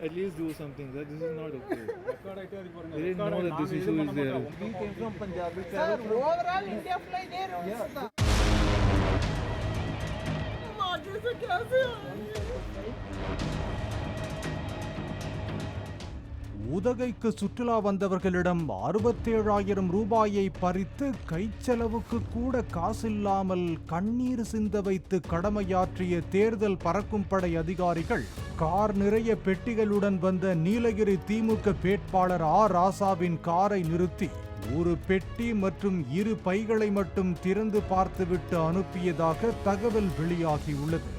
at least do something. That this is not okay. They didn't know that this issue is there. We came from Punjab. Sir, overall India flight there. आगे से कैसे உதகைக்கு சுற்றுலா வந்தவர்களிடம் 67,000 ரூபாயை பறித்து கைச்செலவுக்கு கூட காசில்லாமல் கண்ணீர் சிந்த வைத்து கடமையாற்றிய தேர்தல் பறக்கும் படை அதிகாரிகள் கார் நிறைய பெட்டிகளுடன் வந்த நீலகிரி திமுக வேட்பாளர் ராசாவின் காரை நிறுத்தி ஒரு பெட்டி மற்றும் 2 பைகளை மட்டும் திறந்து பார்த்துவிட்டு அனுப்பியதாக தகவல் வெளியாகியுள்ளது.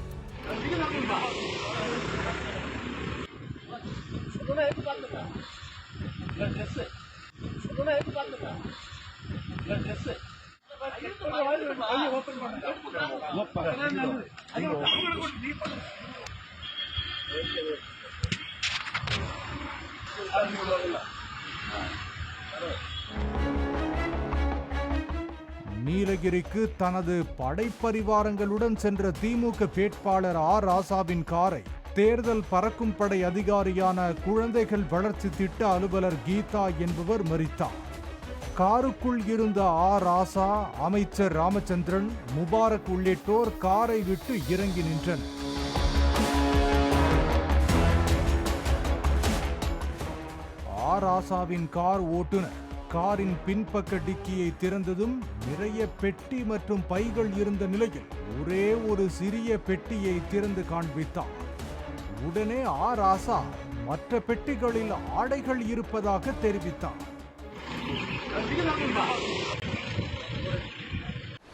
நீலகிரிக்கு தனது படைப்பரிவாரங்களுடன் சென்ற திமுக வேட்பாளர் ராசாவின் காரை தேர்தல் பறக்கும் படை அதிகாரியான குழந்தைகள் வளர்ச்சி திட்ட அலுவலர் கீதா என்பவர் மறித்தார். காருக்குள் இருந்த ராசா, அமைச்சர் ராமச்சந்திரன், முபாரக் உள்ளிட்டோர் காரை விட்டு இறங்கி நின்றனர். ராசாவின் கார் ஓட்டுநர் காரின் பின்பக்க டிக்கியை திறந்ததும் நிறைய பெட்டி மற்றும் பைகள் இருந்த நிலையில் ஒரே ஒரு சிறிய பெட்டியை திறந்து காண்பித்தார். உடனே ராசா மற்ற பெட்டிகளில் ஆடைகள் இருப்பதாக தெரிவித்தார்.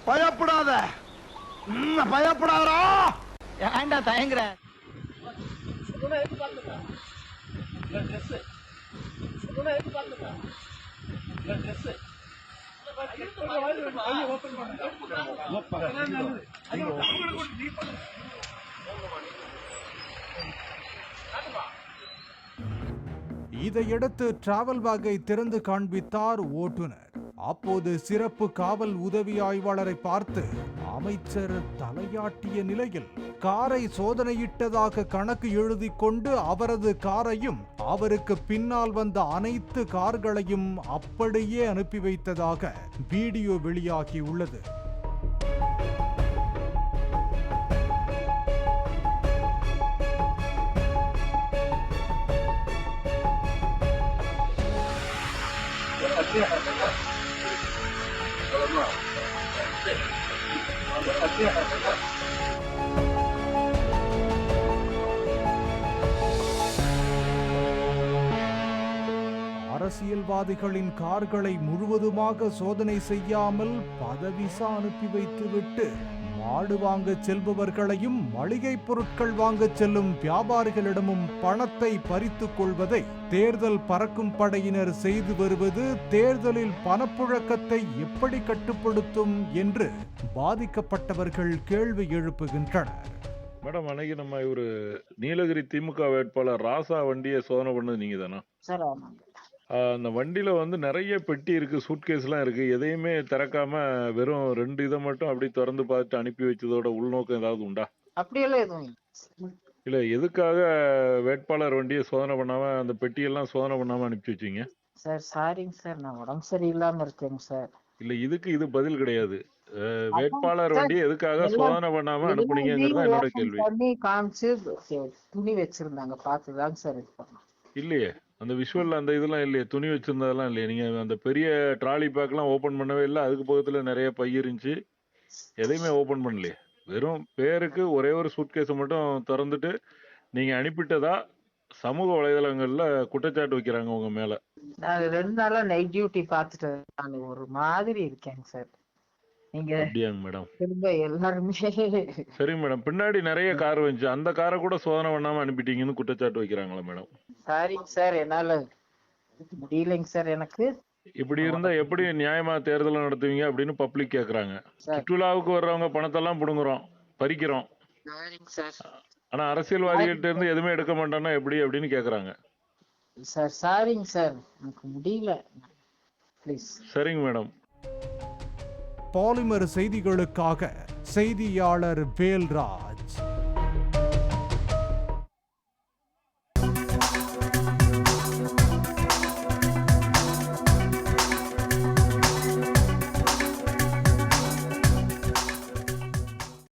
பயப்படாத, பயப்படாதா, ஏன்டா தயங்குற? இதையடுத்து டிராவல் பேக்கை திறந்து காண்பித்தார் ஓட்டுநர். அப்போது சிறப்பு காவல் உதவி ஆய்வாளரை பார்த்து அமைச்சர் தலையாட்டிய நிலையில் காரை சோதனையிட்டதாக கணக்கு எழுதி கொண்டு அவரது காரையும் அவருக்கு பின்னால் வந்த அனைத்து கார்களையும் அப்படியே அனுப்பி வைத்ததாக வீடியோ வெளியாகியுள்ளது. அரசியல்வாதிகளின் கார்களை முழுவதுமாக சோதனை செய்யாமல் பதவிசா அனுப்பி வைத்துவிட்டு மாடு வாங்க செல்பவர்களையும் மளிகை பொருட்கள் வாங்க செல்லும் வியாபாரிகளிடமும் பணத்தை பறித்துக் கொள்வதை தேர்தல் பறக்கும் படையினர் செய்து வருவது தேர்தலில் பணப்புழக்கத்தை எப்படி கட்டுப்படுத்தும் என்று பாதிக்கப்பட்டவர்கள் கேள்வி எழுப்புகின்றனர். மேடம், அன்னைக்கு நம்ம இவரு நீலகிரி திமுக வேட்பாளர் ராசா வண்டியை சோதனை பண்ணது நீங்க தானா? அந்த வண்டியில வந்து நிறைய பெட்டி இருக்கு, சூட்கேஸ்லாம் இருக்கு. எதையுமே திறக்காம வெறும் 2 இதை மட்டும் அப்படி திறந்து பார்த்துட்டு அனுப்பி வச்சதோட உள்நோக்கம் ஏதாவது உண்டா? அப்படியெல்லாம் எதுவும் இல்ல, எதுக்காக வேட்பாளர் வண்டியை சோதனை பண்ணாம அந்த பெட்டியெல்லாம் சோதனை பண்ணாம அனுப்பி வச்சீங்க? சார் சாரிங்க சார், நான் உடம்பு சரியில்லாம இருக்கேங்க சார். இல்ல, இதுக்கு இது பதில் கிடையாது. வேட்பாளர் வண்டியை எதுக்காக சோதனை பண்ணாம அனுப்புனீங்கிறது என்னோட கேள்வி. பண்ணி காமிச்சு துணி வச்சிருந்தாங்க, பார்த்துதாங்க சார் இது பண்ணோம். இல்லையே, அந்த விஷுவல்ல அந்த இதெல்லாம் இல்லையே, துணி வச்சிருந்ததெல்லாம் இல்லையே. நீங்க அந்த பெரிய ட்ராலி பேக்லாம் ஓபன் பண்ணவே இல்லை, அதுக்கு பக்கத்துல நிறைய பை இருந்துச்சு, எதையுமே ஓபன் பண்ணலையே. வெறும் பேருக்கு ஒரே ஒரு சூட்கேஸை மட்டும் திறந்துட்டு நீங்க அனுப்பிட்டதா சமூக வலைதளங்கள்ல குற்றச்சாட்டு வைக்கிறாங்க உங்க மேல. நான் 2 நாளா நைட் டியூட்டி பார்த்துட்டு நான் ஒரு மாதிரி இருக்கேங்க சார். நீங்க அப்படியாங்க மேடம்? திரும்ப எல்லாருமே சரி மேடம், பின்னாடி நிறைய கார் வந்துச்சு, அந்த காரை கூட சோதனை பண்ணாம அனுப்பிட்டீங்கன்னு குற்றச்சாட்டு வைக்கிறாங்களா மேடம்? சாரிங்க சார், என்னால முடியலைங்க சார். எனக்கு இப்படி இருந்தா எப்படி நியாயமா தேர்தல் நடத்துவீங்க அப்படின்னு பப்ளிக் கேக்குறாங்க. சுற்றுலாவுக்கு வர்றவங்க பணத்தெல்லாம் புடுங்குறோம், பறிக்கிறோம், ஆனா அரசியல்வாதிகிட்ட இருந்து எதுவுமே எடுக்க மாட்டோம்னா எப்படி அப்படின்னு கேக்குறாங்க. சார் சாரிங்க சார், எனக்கு முடியல ப்ளீஸ். சரிங்க மேடம். பாலிமர் செய்திகளுக்காக செய்தியாளர் வேல்ராஜ்.